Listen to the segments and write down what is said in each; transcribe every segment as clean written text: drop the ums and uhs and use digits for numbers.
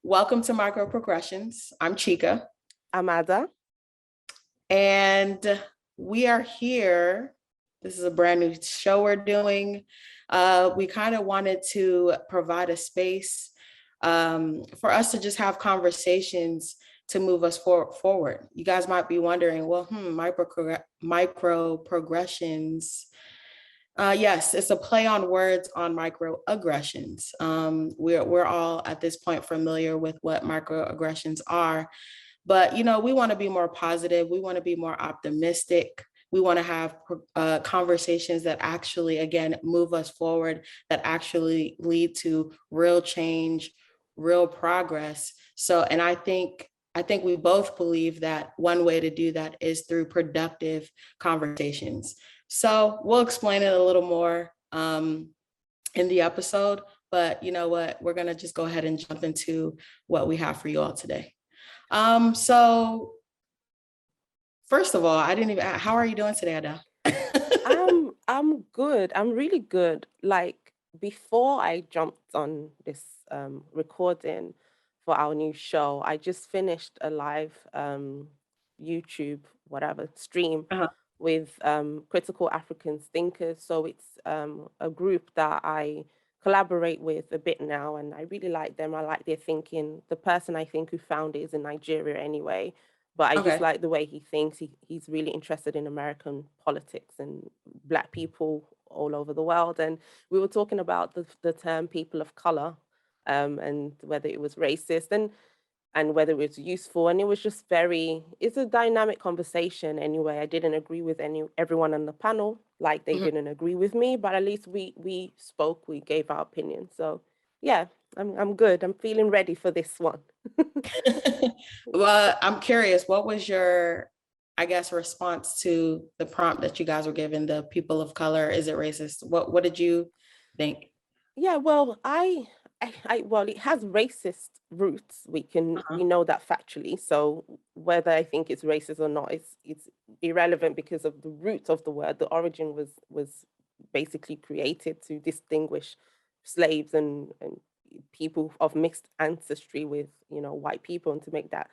Welcome to Microprogressions. I'm Chica, Amada. and we are here. This is a brand new show we're doing. We kind of wanted to provide a space for us to just have conversations to move us forward. You guys might be wondering, well, microprogressions. Yes, it's a play on words on microaggressions. We're all at this point familiar with what microaggressions are, but we want to be more positive. We want to be more optimistic. We want to have conversations that actually, again, move us forward, that actually lead to real change, real progress. So, and I think we both believe that one way to do that is through productive conversations. So we'll explain it a little more in the episode, but you know what? We're gonna just go ahead and jump into what we have for you all today. So first of all, I didn't even. How are you doing today, Ada? I'm good. I'm really good. Like before I jumped on this recording for our new show, I just finished a live YouTube whatever stream Uh-huh. with critical African thinkers. So it's a group that I collaborate with a bit now, and I really like them. I like their thinking. The person I think who found it is in Nigeria anyway, but I just Okay. like the way he thinks. He's really interested in American politics and Black people all over the world. And we were talking about the term people of color, and whether it was racist and whether it was useful. And it was just it's a dynamic conversation anyway. I didn't agree with everyone on the panel, like they Mhm. didn't agree with me, but at least we spoke, we gave our opinion. So yeah, I'm good. I'm feeling ready for this one. Well, I'm curious, what was your, I guess, response to the prompt that you guys were given, the people of color, is it racist? What did you think? Yeah, well, well, it has racist roots. Uh-huh. We know that factually. So whether I think it's racist or not, it's irrelevant because of the root of the word. The origin was basically created to distinguish slaves and people of mixed ancestry with, white people, and to make that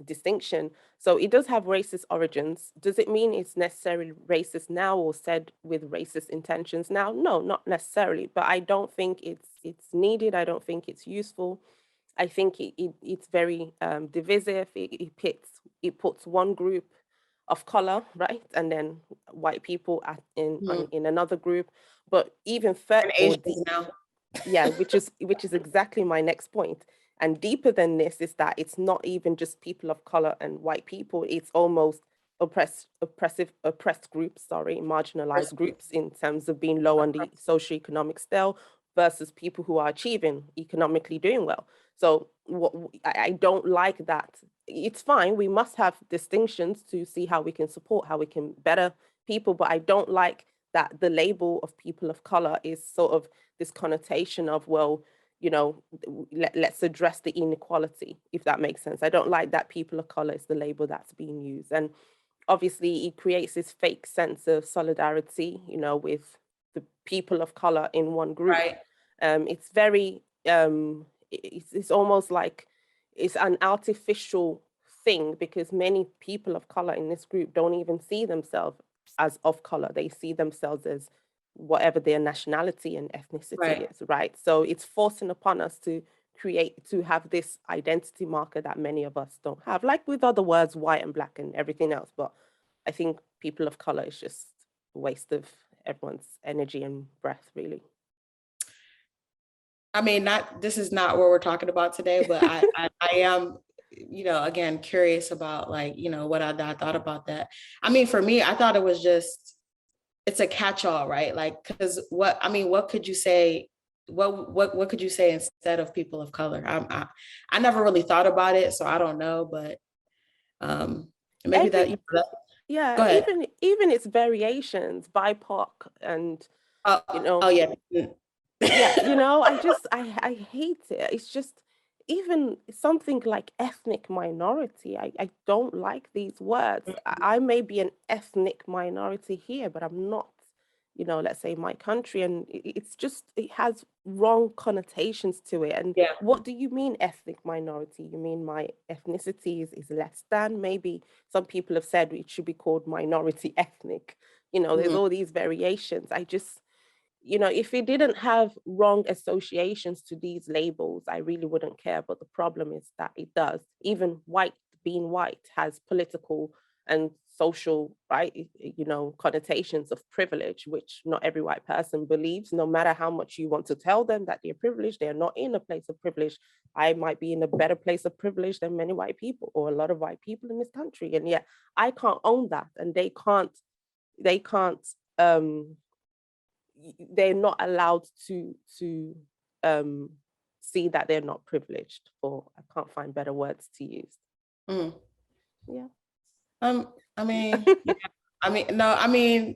distinction. So it does have racist origins. Does it mean it's necessarily racist now or said with racist intentions now? No, not necessarily. But I don't think it's needed. I don't think it's useful. I think it's very divisive. It puts one group of color, right, and then white people Mhm. in another group. But even further, And Asians now. yeah, which is exactly my next point. And deeper than this is that it's not even just people of color and white people, it's almost oppressed groups, sorry, marginalized groups in terms of being low on the socioeconomic scale versus people who are achieving economically doing well. So I don't like that. It's fine, we must have distinctions to see how we can support, how we can better people, but I don't like that the label of people of color is sort of this connotation of, well, let's address the inequality, if that makes sense. I don't like that people of color is the label that's being used. And obviously it creates this fake sense of solidarity, with the people of color in one group. Right. It's very it's almost like it's an artificial thing, because many people of color in this group don't even see themselves as of color. They see themselves as whatever their nationality and Right. ethnicity is, right? So it's forcing upon us to have this identity marker that many of us don't have, like with other words, white and Black and everything else. But I think people of color is just a waste of everyone's energy and breath, really. I mean, not this is not what we're talking about today, but I am, again, curious about, like, what I thought about that. I mean, for me, I thought it was just, it's a catch-all, right? Like, because what could you say? What could you say instead of people of color? I never really thought about it, so I don't know, but um maybe Every go Yeah, ahead. even its variations, BIPOC, and Oh yeah. yeah, I hate it. It's just even something like ethnic minority. I don't like these words. I may be an ethnic minority here, but I'm not you know, let's say my country, and it's just, it has wrong connotations to it. And Yeah. what do you mean ethnic minority? You mean my ethnicity is less than? Maybe some people have said it should be called minority ethnic. You know, there's Mhm. all these variations. I just, you know, if it didn't have wrong associations to these labels, I really wouldn't care. But the problem is that it does. Even white, being white, has political and social, right, you know, connotations of privilege, which not every white person believes. No matter how much you want to tell them that they're privileged, they're not in a place of privilege. I might be in a better place of privilege than many white people, or a lot of white people in this country, and yet I can't own that, and they can't. They can't. They're not allowed to um see that they're not privileged, or I can't find better words to use. Mhm. Yeah. I mean, yeah. I mean, no, I mean,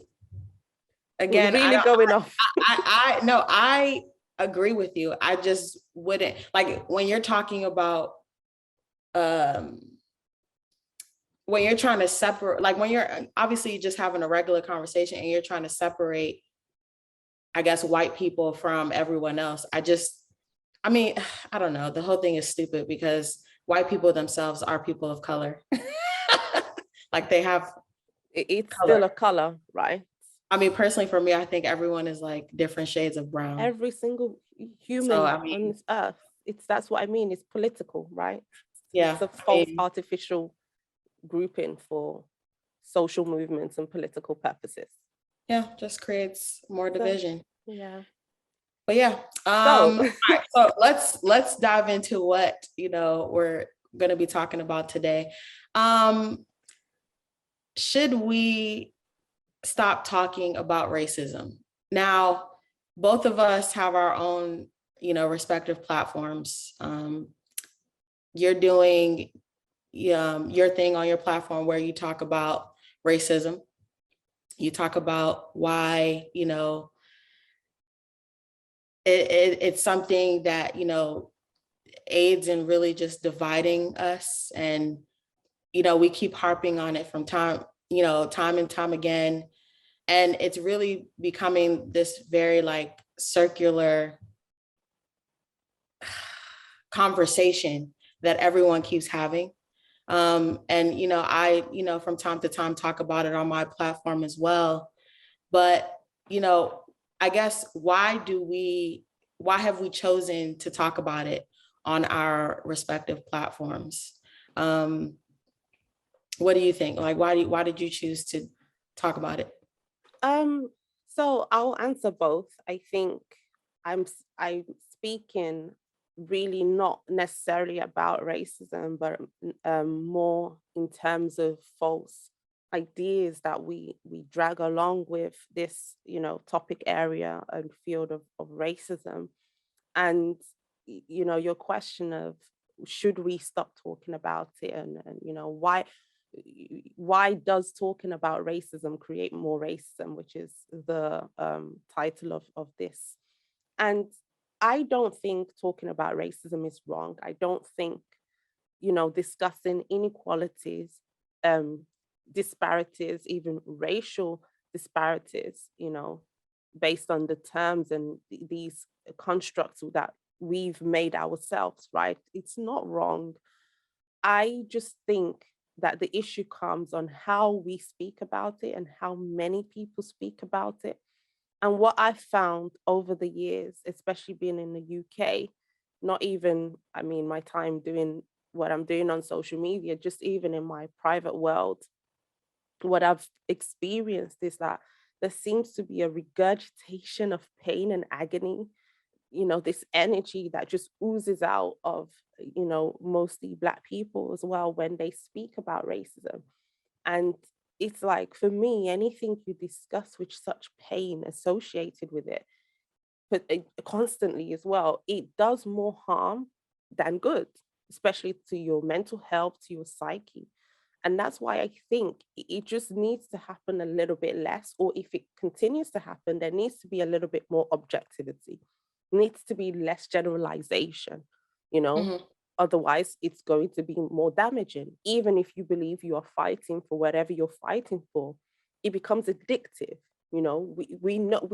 We're again, really going off. no, I agree with you. I just wouldn't, like, when you're talking about um when you're trying to separate, like when you're obviously just having a regular conversation and you're trying to separate, I guess, white people from everyone else. I mean, I don't know. The whole thing is stupid because white people themselves are people of color. Like they have It's color. still a color, right? I mean, personally, for me, I think everyone is like different shades of brown. Every single So, human I on mean, this earth, it's, that's what I mean, it's political, right? yeah, It's a I false mean, artificial grouping for social movements and political purposes. yeah, just creates more So division. yeah. But yeah, So all right, so let's dive into what, we're going to be talking about today. Um, should we stop talking about racism? Now, both of us have our own, respective platforms. You're doing your thing on your platform where you talk about racism. You talk about why, it's something that, aids in really just dividing us. And, we keep harping on it from time and time again. And it's really becoming this very like circular conversation that everyone keeps having. And I, from time to time talk about it on my platform as well. But, you know, I guess why have we chosen to talk about it on our respective platforms? What do you think? Like, why did you choose to talk about it? Um, so I'll answer both. I think I'm speaking really not necessarily about racism, but more in terms of false ideas that we drag along with this, you know, topic area and field of racism. And you know, your question of should we stop talking about it, and you know, why does talking about racism create more racism, which is the title of this. And I don't think talking about racism is wrong. I don't think, you know, discussing inequalities, um, disparities, even racial disparities, you know, based on the terms and these constructs that we've made ourselves, right? It's not wrong. I just think that the issue comes on how we speak about it and how many people speak about it. And what I found over the years, especially being in the UK, not even, I mean, my time doing what I'm doing on social media, just even in my private world, what I've experienced is that there seems to be a regurgitation of pain and agony, you know, this energy that just oozes out of, you know, mostly Black people as well when they speak about racism. And it's like, for me, anything you discuss with such pain associated with it, but constantly as well, it does more harm than good, especially to your mental health, to your psyche. And that's why I think it just needs to happen a little bit less, or if it continues to happen, there needs to be a little bit more objectivity, needs to be less generalization, you know. Mhm. Otherwise, it's going to be more damaging. Even if you believe you are fighting for whatever you're fighting for, it becomes addictive. You know, we know,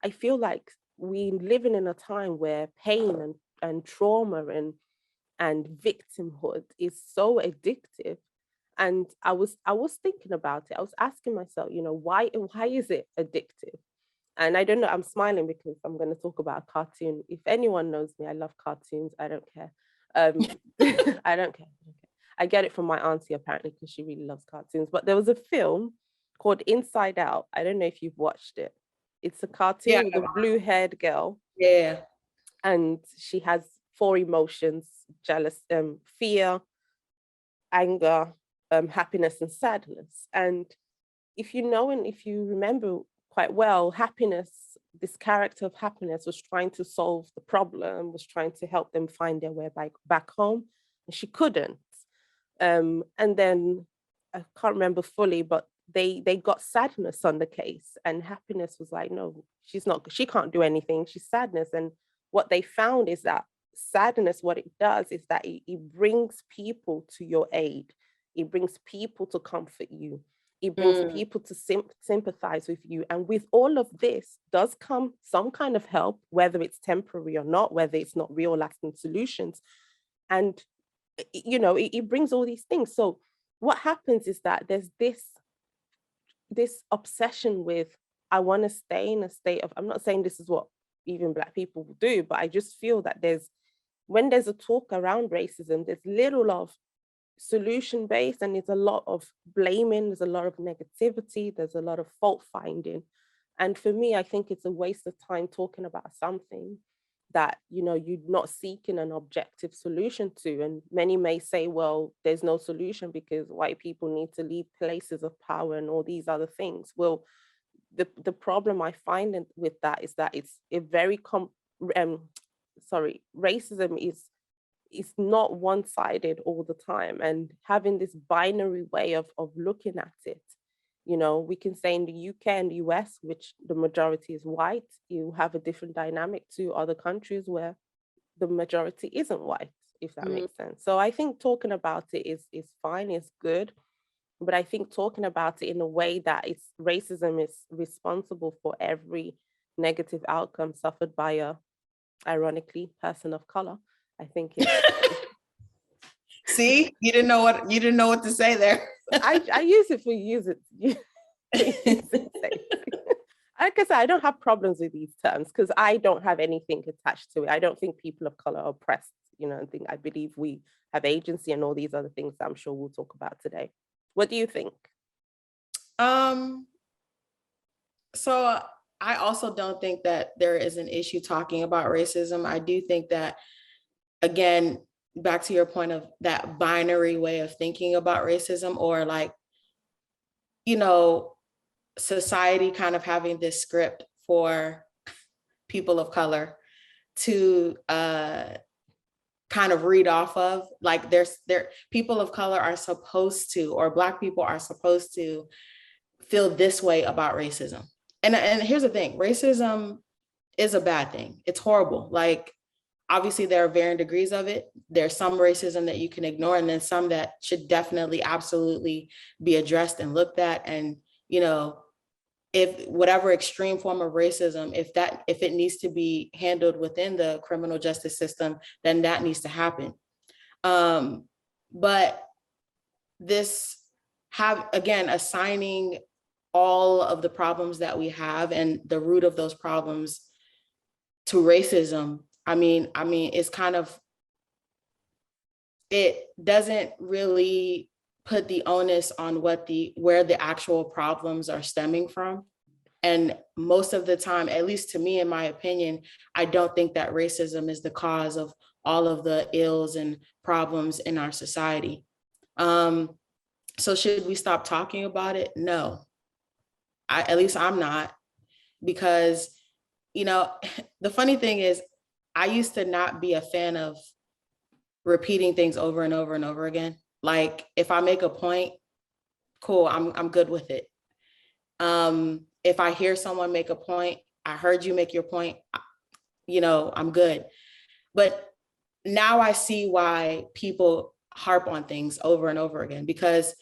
I feel like we living in a time where pain and trauma and victimhood is so addictive. And I was thinking about it. I was asking myself, you know, why is it addictive? And I don't know, I'm smiling because I'm going to talk about a cartoon. If anyone knows me, I love cartoons. I don't care. I don't care. I get it from my auntie apparently because she really loves cartoons. But there was a film called Inside Out. I don't know if you've watched it. It's a Yeah. cartoon with a blue-haired girl, Yeah. and she has four emotions: jealous, fear, anger, happiness, and sadness. And if you know and if you remember quite well, happiness, this character of happiness was trying to solve the problem, was trying to help them find their way back home, and she couldn't. And then I can't remember fully, but they got sadness on the case, and happiness was like, no, she can't do anything. She's sadness. And what they found is that sadness, what it does is that it brings people to your aid. It brings people to comfort you. It brings people to sympathize with you. And with all of this does come some kind of help, whether it's temporary or not, whether it's not real lasting solutions. And, you know, it brings all these things. So what happens is that there's this obsession with, I want to stay in a state of, I'm not saying this is what even Black people will do, but I just feel that when there's a talk around racism, there's little of solution based, and there's a lot of blaming, there's a lot of negativity, there's a lot of fault finding. And for me, I think it's a waste of time talking about something that, you know, you're not seeking an objective solution to. And many may say, well, there's no solution because white people need to leave places of power and all these other things. Well, the problem I find with that is that it's a very racism is not one-sided all the time, and having this binary way of looking at it. You know, we can say in the UK and the US, which the majority is white, you have a different dynamic to other countries where the majority isn't white, if that makes sense. So I think talking about it is fine, it's good. But I think talking about it in a way that racism is responsible for every negative outcome suffered by a, ironically, person of color, I think See, you didn't know what to say there. I use it for use it. Like I said, I don't have problems with these terms because I don't have anything attached to it. I don't think people of color are oppressed, you know, I believe we have agency and all these other things that I'm sure we'll talk about today. What do you think? So I also don't think that there is an issue talking about racism. I do think that, again, back to your point of that binary way of thinking about racism, or like, you know, society kind of having this script for people of color to kind of read off of, like people of color are supposed to, or Black people are supposed to feel this way about racism. And here's the thing, racism is a bad thing. It's horrible. Like, obviously there are varying degrees of it. There's some racism that you can ignore, and then some that should definitely, absolutely be addressed and looked at. And, you know, if whatever extreme form of racism, if it needs to be handled within the criminal justice system, then that needs to happen. But again, assigning all of the problems that we have and the root of those problems to racism, I mean, it's kind of, it doesn't really put the onus on where the actual problems are stemming from. And most of the time, at least to me, in my opinion, I don't think that racism is the cause of all of the ills and problems in our society. So should we stop talking about it? No, at least I'm not, because, you know, the funny thing is, I used to not be a fan of repeating things over and over and over again. Like, if I make a point, cool, I'm good with it. If I hear someone make a point, I heard you make your point, you know, I'm good. But now I see why people harp on things over and over again, because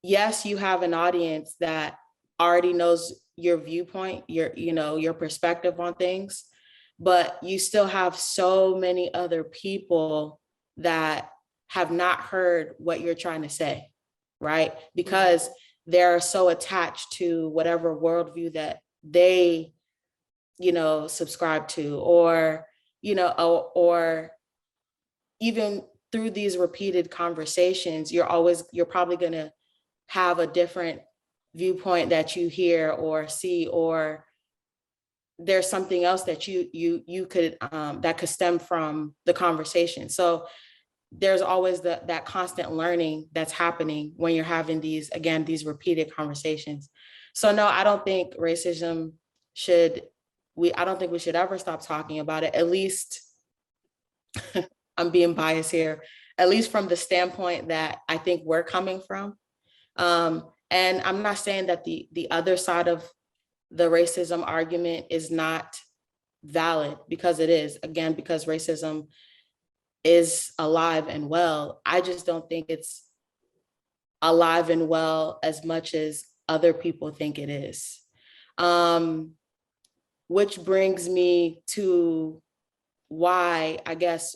yes, you have an audience that already knows your viewpoint, your perspective on things, but you still have so many other people that have not heard what you're trying to say, right? Because they're so attached to whatever worldview that they, subscribe to, or, or even through these repeated conversations, you're probably going to have a different viewpoint that you hear or see, or there's something else that you could that could stem from the conversation. So there's always that constant learning that's happening when you're having these repeated conversations. So no, I don't think racism I don't think we should ever stop talking about it. At least I'm being biased here, at least from the standpoint that I think we're coming from. And I'm not saying that the other side of the racism argument is not valid, because it is, again, because racism is alive and well. I just don't think it's alive and well as much as other people think it is. Which brings me to why, I guess,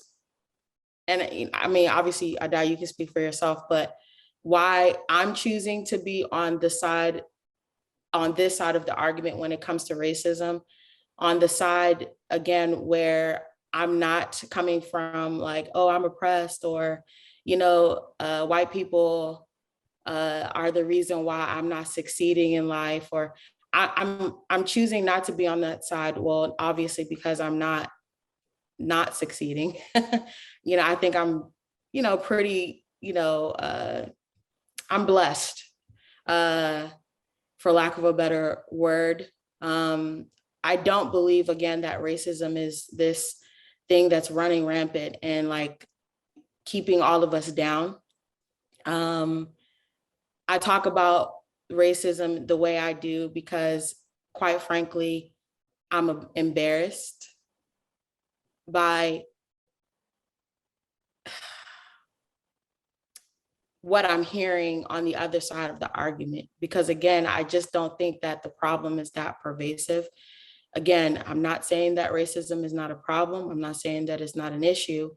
and I mean, obviously, Ada, you can speak for yourself, but why I'm choosing to be on this side of the argument when it comes to racism, on the side, again, where I'm not coming from like, oh, I'm oppressed, or, white people are the reason why I'm not succeeding in life, or I'm choosing not to be on that side. Well, obviously, because I'm not succeeding. I think I'm, pretty, I'm blessed, for lack of a better word. I don't believe, again, that racism is this thing that's running rampant and like keeping all of us down. I talk about racism the way I do because, quite frankly, I'm embarrassed by what I'm hearing on the other side of the argument. Because again, I just don't think that the problem is that pervasive. Again, I'm not saying that racism is not a problem. I'm not saying that it's not an issue,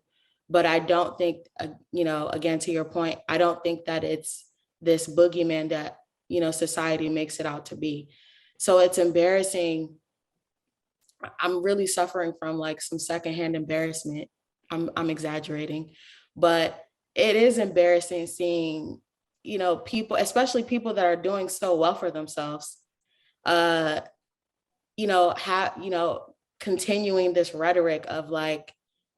but I don't think, again, to your point, I don't think that it's this boogeyman that, society makes it out to be. So it's embarrassing. I'm really suffering from like some secondhand embarrassment. I'm exaggerating, but it is embarrassing seeing, people, especially people that are doing so well for themselves, continuing this rhetoric of like,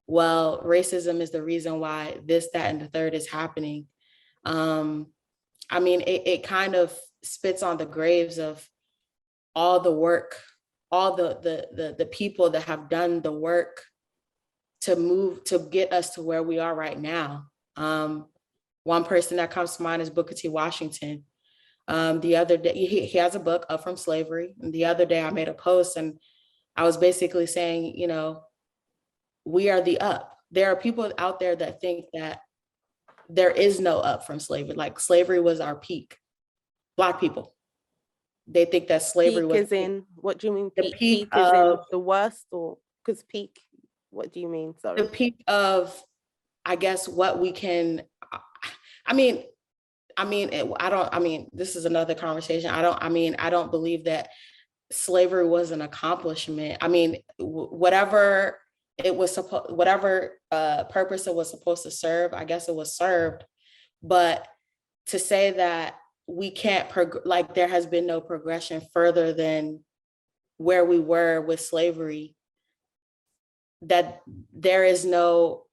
well, racism is the reason why this, that, and the third is happening. I mean, it kind of spits on the graves of all the work, all the people that have done the work to get us to where we are right now. One person that comes to mind is Booker T. Washington. The other day, he has a book, Up From Slavery. And the other day I made a post and I was basically saying, we are the up. There are people out there that think that there is no up from slavery. Like slavery was our peak. Black people, they think that slavery peak was is in, what do you mean? the Peak is in the worst, or because peak, what do you mean? Sorry. The peak of, I guess, what we can, I mean, this is another conversation. I don't believe that slavery was an accomplishment. I mean, whatever purpose it was supposed to serve, I guess it was served. But to say that we can't, like there has been no progression further than where we were with slavery, that there is no,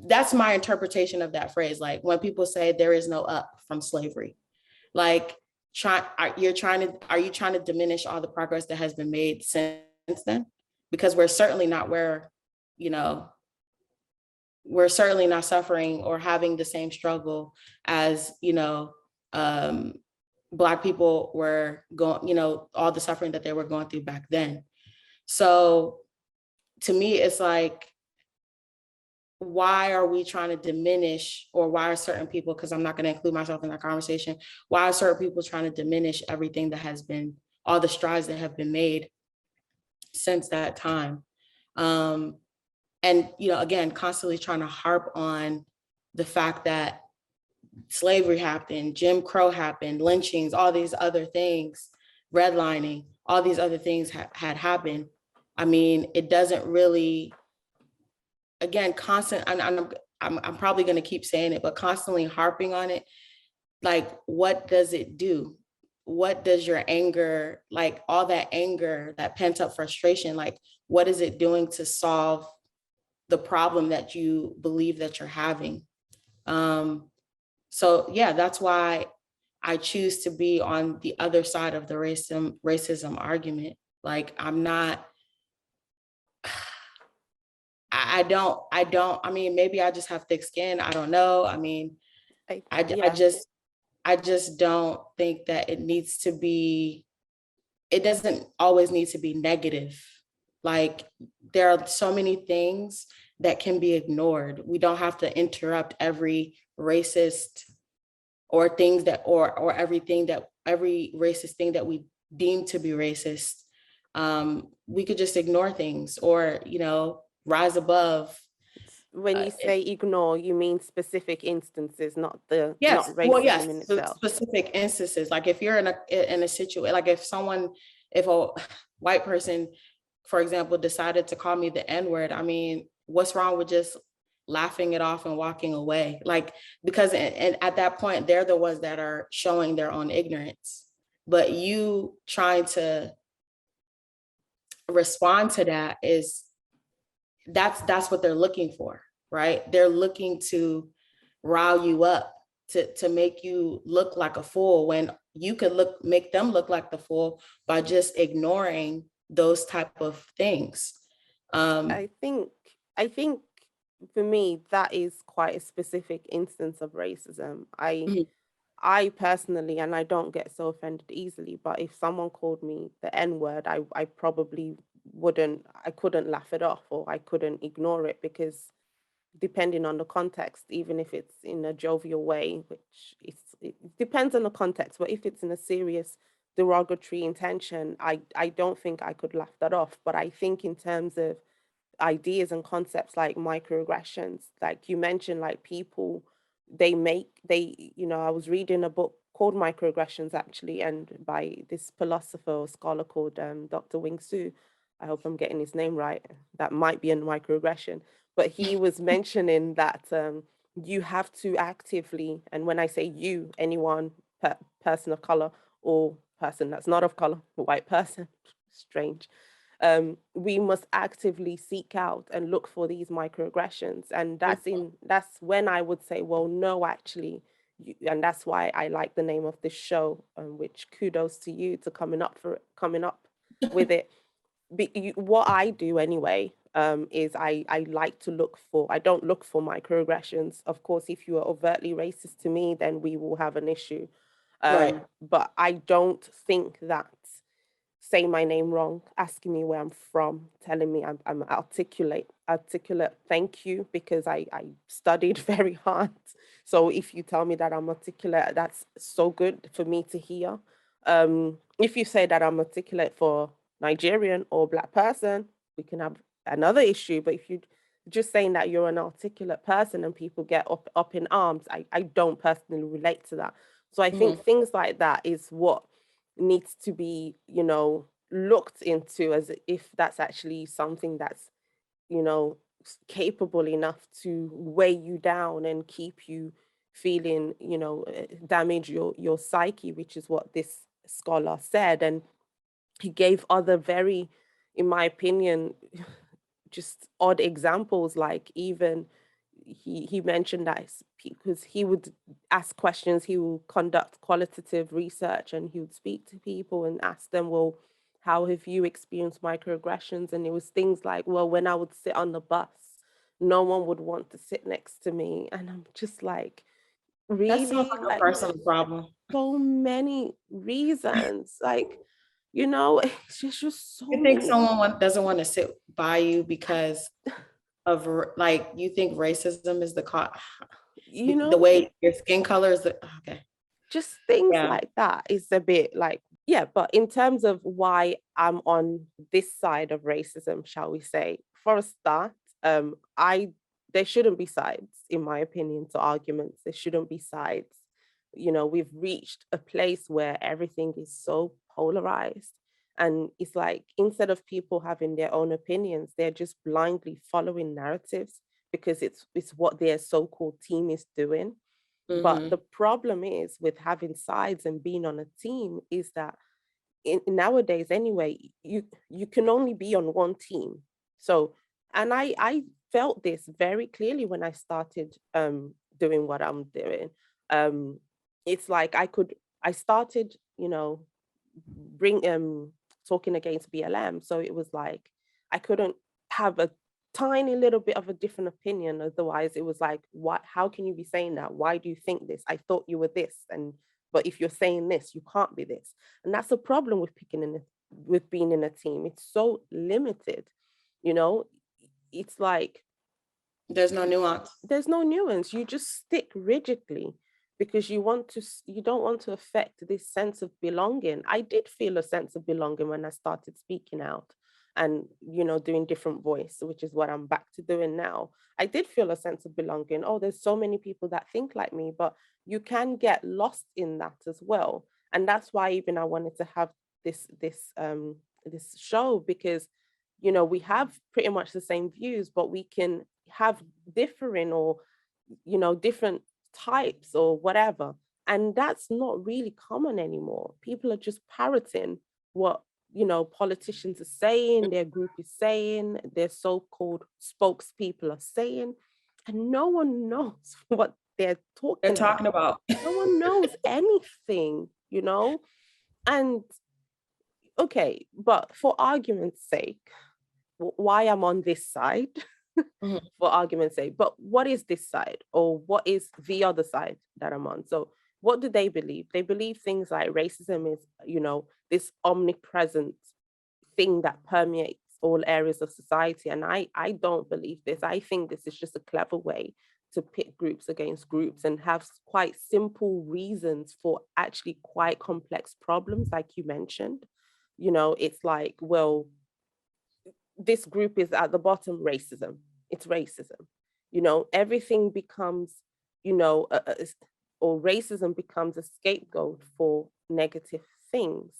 that's my interpretation of that phrase. Like when people say there is no up from slavery, like are you trying to diminish all the progress that has been made since then? Because we're certainly not where, we're certainly not suffering or having the same struggle as, Black people were going, all the suffering that they were going through back then. So to me, it's like, why are we trying to diminish, or why are certain people, because I'm not going to include myself in that conversation, why are certain people trying to diminish everything that has been all the strides that have been made since that time. And, you know, again, constantly trying to harp on the fact that slavery happened, Jim Crow happened, lynchings, all these other things, redlining, all these other things had happened. I mean, it doesn't really, again, I'm probably going to keep saying it, but constantly harping on it. Like, what does it do? What does your anger, like all that anger, that pent up frustration, like, what is it doing to solve the problem that you believe that you're having? So yeah, that's why I choose to be on the other side of the racism argument. Like, I'm not, I mean, maybe I just have thick skin. I don't know. I mean, Yeah. I just don't think that it needs to be, it doesn't always need to be negative. Like, there are so many things that can be ignored. We don't have to interrupt every racist or things that, or everything that, every racist thing that we deem to be racist. We could just ignore things, or, you know, rise above. When you say ignore, you mean specific instances, not the Yes, not well, racism yes, in itself. specific instances. Like, if you're in a situation, like if a white person, for example, decided to call me the N-word, I mean, what's wrong with just laughing it off and walking away? Like, because and at that point, they're the ones that are showing their own ignorance. But you trying to respond to that is, that's what they're looking for, right? They're looking to rile you up, to make you look like a fool, when you could make them look like the fool by just ignoring those type of things. I think for me that is quite a specific instance of racism. Mhm. I personally, and I don't get so offended easily, but if someone called me the N-word, I probably I couldn't laugh it off, or I couldn't ignore it, because depending on the context, even if it's in a jovial way, which it depends on the context, but if it's in a serious derogatory intention, I don't think I could laugh that off. But I think in terms of ideas and concepts like microaggressions, like you mentioned, like people, I was reading a book called Microaggressions, actually, and by this philosopher or scholar called Dr. Wing Su. I hope I'm getting his name right. That might be a microaggression, but he was mentioning that you have to actively, and when I say you, anyone, person of color or person that's not of color, a white person, strange, we must actively seek out and look for these microaggressions. And that's when I would say, well, no, actually, and that's why I like the name of this show, which kudos to you to coming up with it. What I do anyway, is I like to look for, I don't look for microaggressions. Of course, if you are overtly racist to me, then we will have an issue. Right. But I don't think that saying my name wrong, asking me where I'm from, telling me I'm articulate, thank you, because I studied very hard. So if you tell me that I'm articulate, that's so good for me to hear. If you say that I'm articulate for Nigerian or Black person, we can have another issue. But if you just saying that you're an articulate person and people get up in arms, I don't personally relate to that. So I think Mhm. things like that is what needs to be, looked into, as if that's actually something that's, capable enough to weigh you down and keep you feeling, damage your psyche, which is what this scholar said. And he gave other very, in my opinion, just odd examples, like even he mentioned that because he would ask questions, he will conduct qualitative research, and he would speak to people and ask them, well, how have you experienced microaggressions? And it was things like, well, when I would sit on the bus, no one would want to sit next to me. And I'm just like, That sounds really? like a Like, personal problem. so many reasons, like, it's just so You think many. someone doesn't want to sit by you because of, like, you think racism is the cause, you the know way your skin color is okay. just things Yeah. like that is a bit like, Yeah, but in terms of why I'm on this side of racism, shall we say, for a start, I there shouldn't be sides, in my opinion, to arguments. There shouldn't be sides. You know, we've reached a place where everything is so polarized. And it's like instead of people having their own opinions, they're just blindly following narratives because it's what their so-called team is doing. But Hmm. the problem is with having sides and being on a team is that nowadays anyway, you can only be on one team. So, and I felt this very clearly when I started doing what I'm doing. Um, it's like I started, you know, bring talking against BLM. So it was like I couldn't have a tiny little bit of a different opinion. Otherwise, it was like, what? How can you be saying that? Why do you think this? I thought you were this, and but if you're saying this, you can't be this. And that's a problem with with being in a team. It's so limited, you know. It's like There's no nuance. there's no nuance. You just stick rigidly because you don't want to affect this sense of belonging. I did feel a sense of belonging when I started speaking out and, you know, doing different voice, which is what I'm back to doing now. I did feel a sense of belonging. Oh, there's so many people that think like me, but you can get lost in that as well. And that's why even I wanted to have this show, because you know we have pretty much the same views, but we can have differing or you know different types or whatever, and that's not really common anymore. People are just parroting what you know politicians are saying, their group is saying, their so-called spokespeople are saying, and no one knows what they're They're talking talking about. about. No one knows anything, you know. And okay, but for argument's sake, why I'm on this side, Mhm. for argument's sake. But what is this side, or what is the other side that I'm on? So, what do they believe? They believe things like racism is, you know, this omnipresent thing that permeates all areas of society. And I don't believe this. I think this is just a clever way to pit groups against groups and have quite simple reasons for actually quite complex problems, like you mentioned. You know, it's like, well, this group is at the bottom, racism. It's racism. You know, everything becomes, you know, or racism becomes a scapegoat for negative things.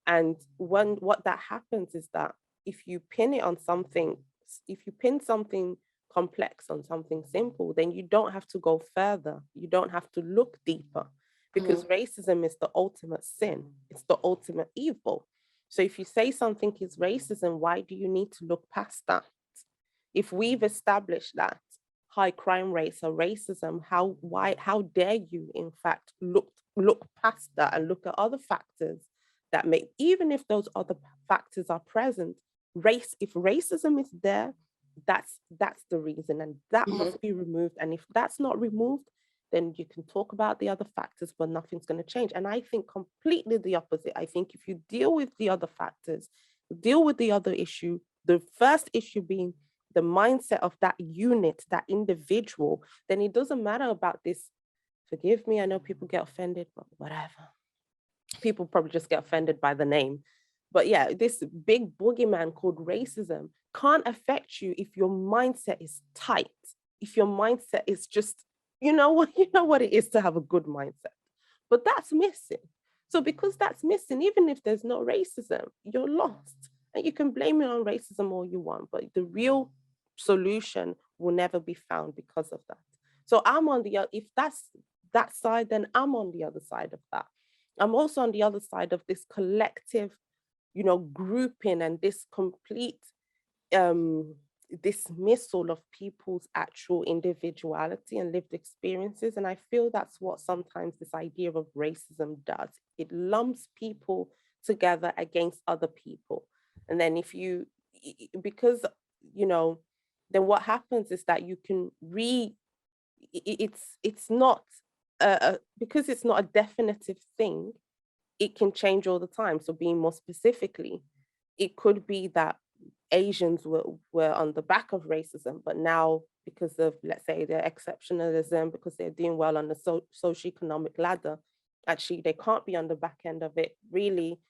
And when what that happens is that if you pin it on something, if you pin something complex on something simple, then you don't have to go further. You don't have to look deeper because Mhm. racism is the ultimate sin. It's the ultimate evil. So if you say something is racism, why do you need to look past that? If we've established that high crime rates are racism, how dare you in fact look past that and look at other factors that make, even if those other factors are present, if racism is there, that's the reason, and that Mhm. must be removed. And if that's not removed, then you can talk about the other factors, but nothing's going to change. And I think completely the opposite. I think if you deal with the other factors, deal with the other issue, the first issue being the mindset of that unit, that individual, then it doesn't matter about this. Forgive me, I know people get offended, but whatever. People probably just get offended by the name. But yeah, this big boogeyman called racism can't affect you if your mindset is tight, if your mindset is just, you know what, you know what it is to have a good mindset. But that's missing. So because that's missing, even if there's no racism, you're lost. And you can blame it on racism all you want, but the real solution will never be found because of that. So I'm on the if that's that side, then I'm on the other side of that. I'm also on the other side of this collective, you know, grouping and this complete um dismissal of people's actual individuality and lived experiences. And I feel that's what sometimes this idea of racism does. It lumps people together against other people. And then if you because you know, then what happens is that you can it's not because it's not a definitive thing, it can change all the time. So being more specifically, it could be that Asians were on the back of racism, but now because of, let's say, their exceptionalism, because they're doing well on the socioeconomic ladder, actually they can't be on the back end of it. Really,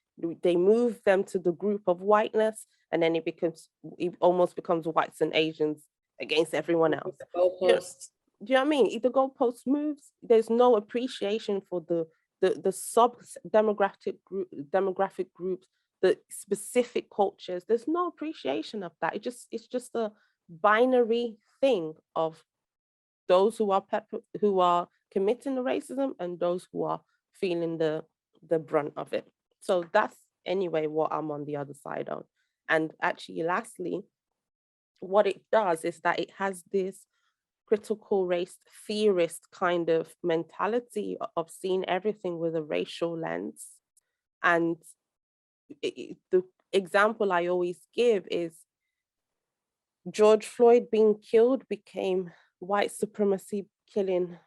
They move them to the group of whiteness, and then it almost becomes whites and Asians against everyone else. Goalposts. Do you know what I mean? If the goalpost moves, there's no appreciation for the sub demographic groups, the specific cultures. There's no appreciation of that. It's just a binary thing of those who are committing the racism and those who are feeling the brunt of it. So that's anyway what I'm on the other side of. And actually, lastly, what it does is that it has this critical race theorist kind of mentality of seeing everything with a racial lens. And the example I always give is George Floyd being killed became white supremacy killing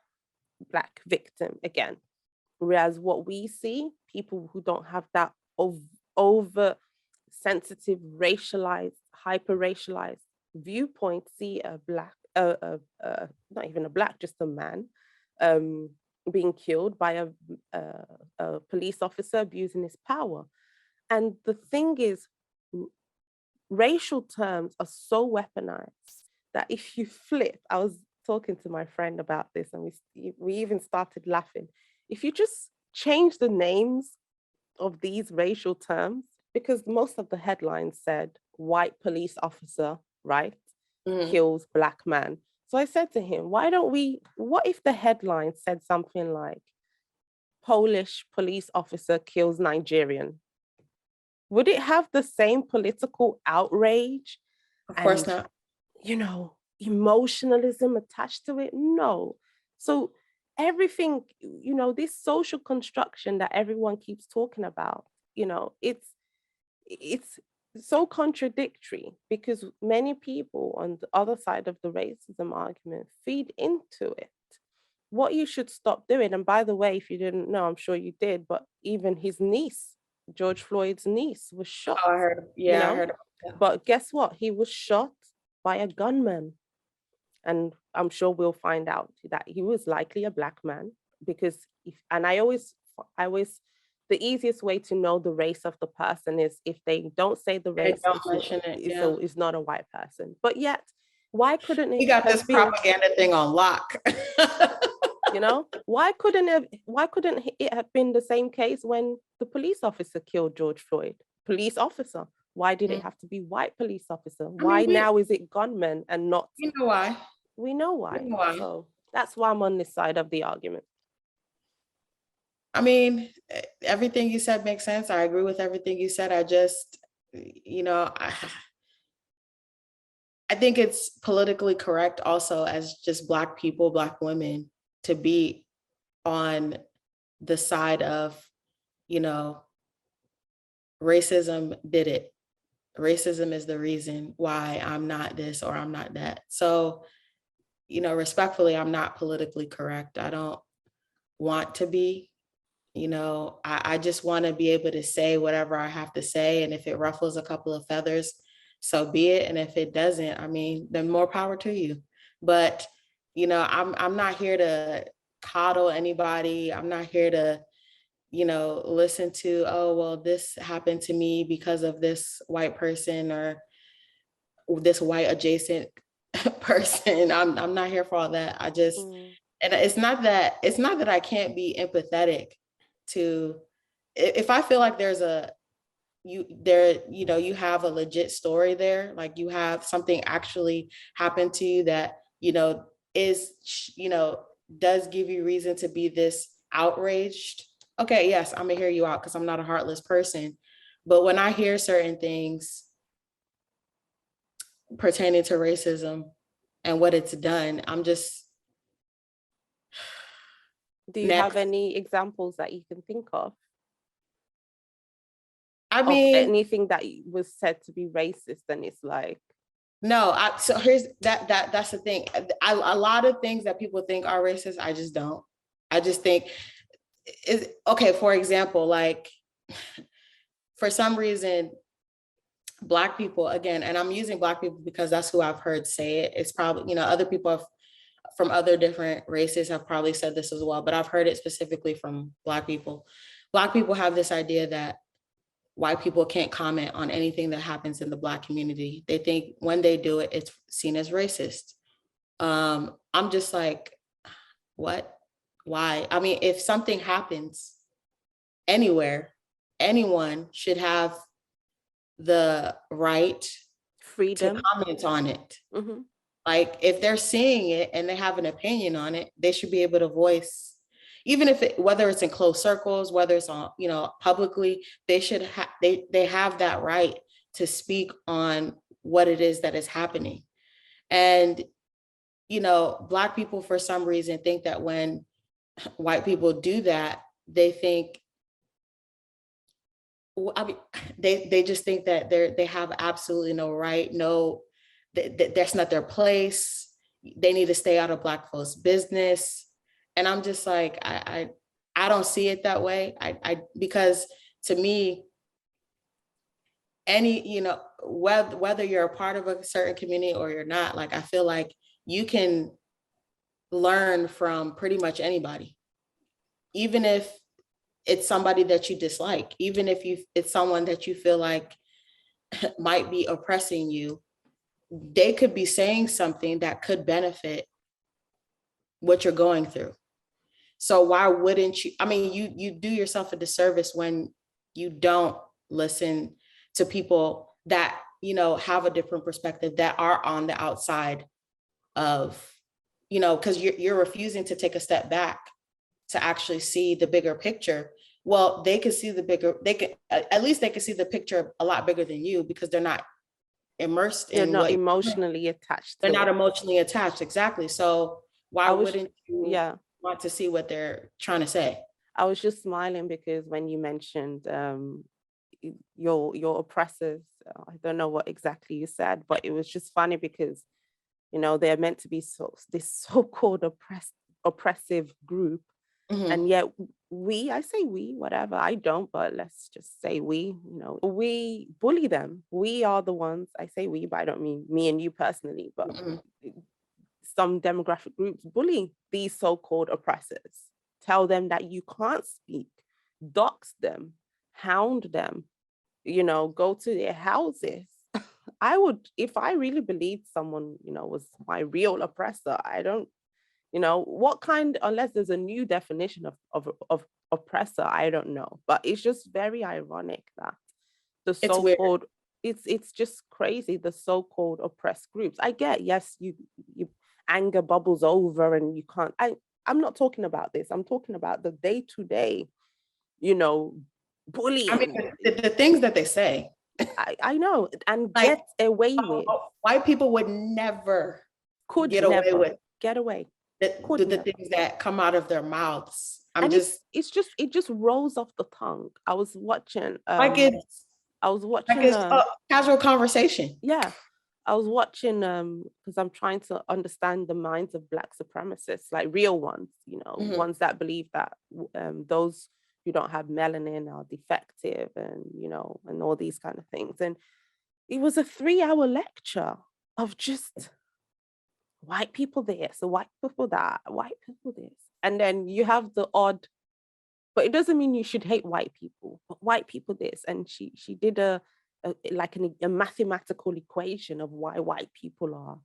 Black victim again. Whereas what we see, people who don't have that over sensitive, racialized, hyper racialized viewpoint see a Black, not even a Black, just a man being killed by a police officer abusing his power. And the thing is, racial terms are so weaponized that if you flip, I was talking to my friend about this and we even started laughing. If you just change the names of these racial terms, because most of the headlines said white police officer, right, kills Black man. So I said to him, what if the headline said something like Polish police officer kills Nigerian? Would it have the same political outrage? Of course not. Emotionalism attached to it? No. So everything, this social construction that everyone keeps talking about, it's so contradictory because many people on the other side of the racism argument feed into it. What you should stop doing, and by the way, if you didn't know, I'm sure you did, but even his niece, George Floyd's niece, was shot. Oh, I heard. Yeah, I heard about that. But guess what? He was shot by a gunman. And I'm sure we'll find out that he was likely a Black man because the easiest way to know the race of the person is if they don't say the race, it's not a white person. But yet, why couldn't it? We got this propaganda thing on lock. Why couldn't it have been the same case when the police officer killed George Floyd? Police officer. Why did it have to be white police officer? Why now is it gunmen and not? You know why? We know why. So that's why I'm on this side of the argument. I mean, everything you said makes sense. I agree with everything you said. I just, I think it's politically correct also as just Black people, Black women, to be on the side of, racism did it. Racism is the reason why I'm not this or I'm not that. So, respectfully, I'm not politically correct. I don't want to be. I just want to be able to say whatever I have to say. And if it ruffles a couple of feathers, so be it. And if it doesn't, then more power to you. But, I'm not here to coddle anybody. I'm not here to, listen to, oh, well, this happened to me because of this white person or this white adjacent person. I'm not here for all that. I just, and it's not that I can't be empathetic to, if I feel like you have a legit story there, like you have something actually happen to you that, does give you reason to be this outraged. Okay, yes, I'm gonna hear you out because I'm not a heartless person. But when I hear certain things pertaining to racism and what it's done, I'm just. Do you have any examples that you can think of? Of anything that was said to be racist, and it's like. No, so here's that's the thing. A lot of things that people think are racist, I just don't. I just think, okay, for example, like for some reason, Black people, again, and I'm using Black people because that's who I've heard say it. It's probably, other people from other different races have probably said this as well, but I've heard it specifically from Black people. Black people have this idea that white people can't comment on anything that happens in the Black community. They think when they do it, it's seen as racist. I'm just like, what? Why? I mean, if something happens anywhere, anyone should have the right to Freedom. comment on it. Mm-hmm. Like if they're seeing it and they have an opinion on it, they should be able to voice, even if whether it's in closed circles, whether it's on, publicly, they should have, they have that right to speak on what it is that is happening. And, Black people for some reason think that when white people do that, they think, I mean, they just think that they have absolutely no right, that's not their place. They need to stay out of Black folks' business. And I'm just like, I don't see it that way. Because to me, whether you're a part of a certain community or you're not, like, I feel like you can learn from pretty much anybody, even if it's somebody that you dislike, even if it's someone that you feel like might be oppressing you. They could be saying something that could benefit what you're going through. So why wouldn't you? I mean, you do yourself a disservice when you don't listen to people that, have a different perspective, that are on the outside of, because you're refusing to take a step back to actually see the bigger picture. Well, they can see at least they can see the picture a lot bigger than you, because they're not immersed They're in not emotionally attached. They're not emotionally attached. Exactly. So why wouldn't you want to see what they're trying to say? I was just smiling because when you mentioned your oppressors, I don't know what exactly you said, but it was just funny because, they're meant to be this so-called oppressive group. Mm-hmm. And yet I say we, whatever, I don't, but let's just say we bully them. We are the ones, I say we, but I don't mean me and you personally, but mm-hmm. Some demographic groups bully these so-called oppressors, tell them that you can't speak, dox them, hound them, go to their houses. I would, if I really believed someone, was my real oppressor, I don't, what kind, unless there's a new definition of oppressor, I don't know. But it's just very ironic that the so-called, it's just crazy, the so-called oppressed groups. I get, yes, you anger bubbles over and you can't, I'm not talking about this. I'm talking about the day-to-day, bullying. I mean, the things that they say. I know, and like, get away with. White people would never get away. The things that come out of their mouths. It just rolls off the tongue. I was watching casual conversation. Yeah. I was watching because I'm trying to understand the minds of Black supremacists, like real ones, mm-hmm. ones that believe that those who don't have melanin are defective and, and all these kind of things. And it was a 3-hour lecture of just white people this, white people that, white people this. And then you have the odd, but it doesn't mean you should hate white people, but white people this. And she did a mathematical equation of why white people are,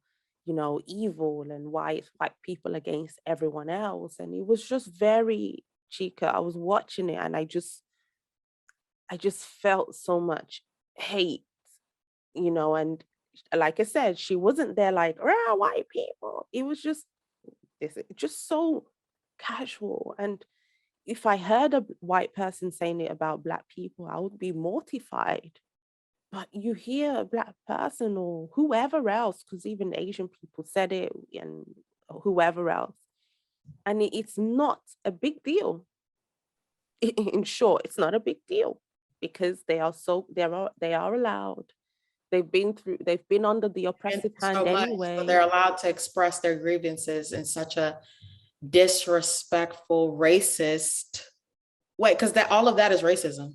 evil, and why it's white people against everyone else. And it was just very, Chika, I was watching it and I just felt so much hate, and like I said, she wasn't there like, white people. It was just so casual. And if I heard a white person saying it about Black people, I would be mortified. But you hear a Black person or whoever else, because even Asian people said it and whoever else, and it's not a big deal. In short, it's not a big deal because they are allowed. They've been under the oppressive hand anyway. So they're allowed to express their grievances in such a disrespectful, racist way, because all of that is racism.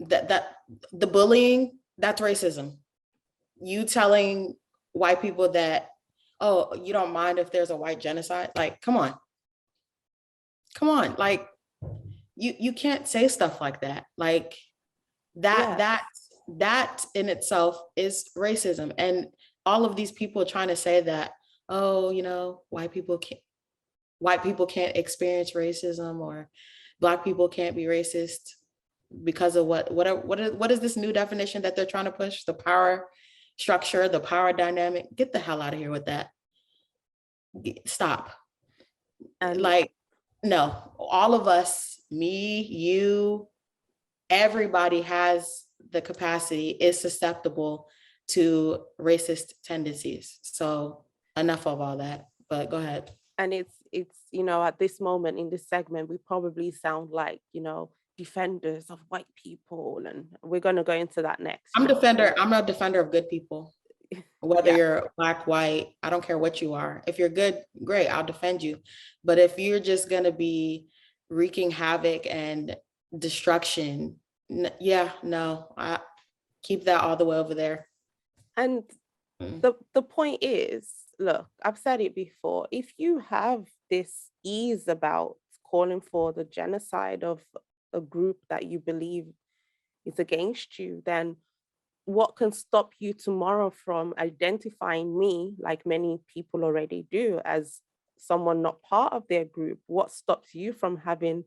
That the bullying, that's racism. You telling white people that, oh, you don't mind if there's a white genocide? Like, come on. Like, you can't say stuff like that. Like that, Yes. that in itself is racism. And all of these people trying to say that, oh, you know, white people can't experience racism, or Black people can't be racist because of what is this new definition that they're trying to push? The power structure, the power dynamic. Get the hell out of here with that. Stop. And Like, no, all of us, me, you, everybody has the capacity, is susceptible to racist tendencies. So enough of all that, but go ahead. and it's you know, at this moment in this segment, we probably sound like, you know, defenders of white people, and we're going to go into that next. I'm a defender of good people. Whether Yeah. you're Black, white, I don't care what you are. If you're good, great, I'll defend you. But if you're just gonna be wreaking havoc and destruction, yeah, no, I keep that all the way over there. And the point is, look, I've said it before, if you have this ease about calling for the genocide of a group that you believe is against you, then what can stop you tomorrow from identifying me, like many people already do, as someone not part of their group? What stops you from having,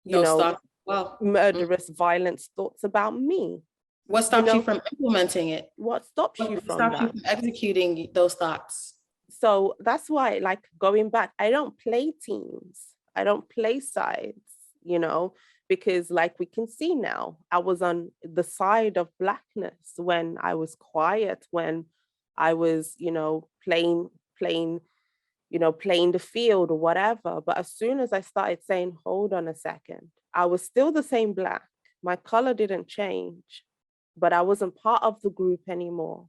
you No, know, stop. Well, murderous, violent thoughts about me? what stops you from implementing it? What stops you What from stops you that? from executing those thoughts? So that's why, like, going back, I don't play teams. I don't play sides, you know, because like we can see now, I was on the side of Blackness when I was quiet, when I was, you know, playing, playing the field or whatever. But as soon as I started saying, hold on a second, I was still the same Black. My color didn't change, but I wasn't part of the group anymore.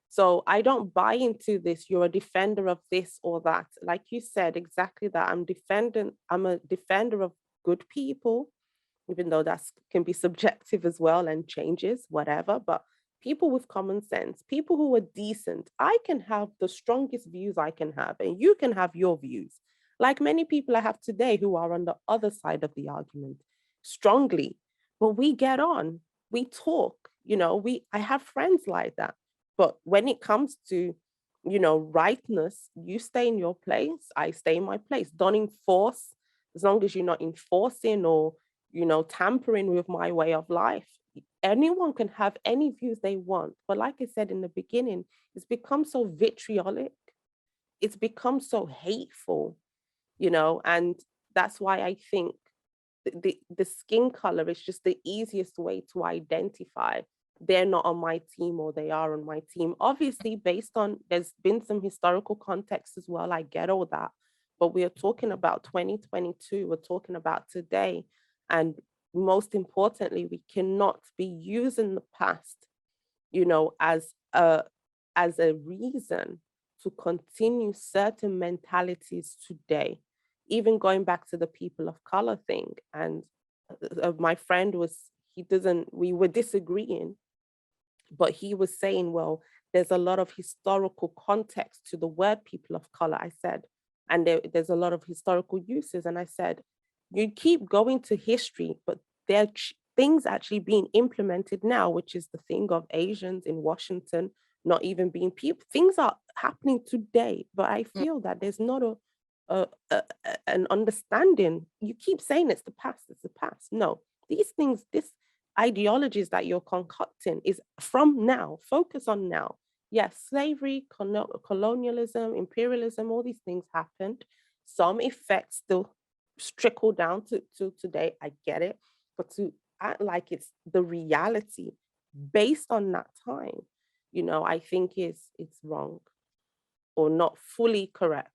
So I don't buy into this, you're a defender of this or that. Like you said, exactly that. I'm a defender of good people, even though that can be subjective as well and changes, whatever. But people with common sense, people who are decent, I can have the strongest views I can have, and you can have your views. Like many people I have today who are on the other side of the argument strongly, but we get on, we talk, I have friends like that. But when it comes to, rightness, you stay in your place, I stay in my place. Don't enforce, as long as you're not enforcing or, tampering with my way of life. Anyone can have any views they want. But like I said in the beginning, it's become so vitriolic. It's become so hateful, and that's why I think the skin color is just the easiest way to identify they're not on my team or they are on my team. Obviously, based on, there's been some historical context as well. I get all that. But we are talking about 2022. We're talking about today. And most importantly, we cannot be using the past, as a reason to continue certain mentalities today. Even going back to the people of color thing. And my friend we were disagreeing, but he was saying, well, there's a lot of historical context to the word people of color. I said, and there's a lot of historical uses. And I said, you keep going to history, but there are things actually being implemented now, which is the thing of Asians in Washington not even being people. Things are happening today, but I feel that there's not an understanding. You keep saying it's the past, it's the past. No, these things, this ideologies that you're concocting is from now. Focus on now. Yes, slavery, colonialism, imperialism, all these things happened. Some effects still trickle down to today. I get it. But to act like it's the reality based on that time, I think it's wrong or not fully correct.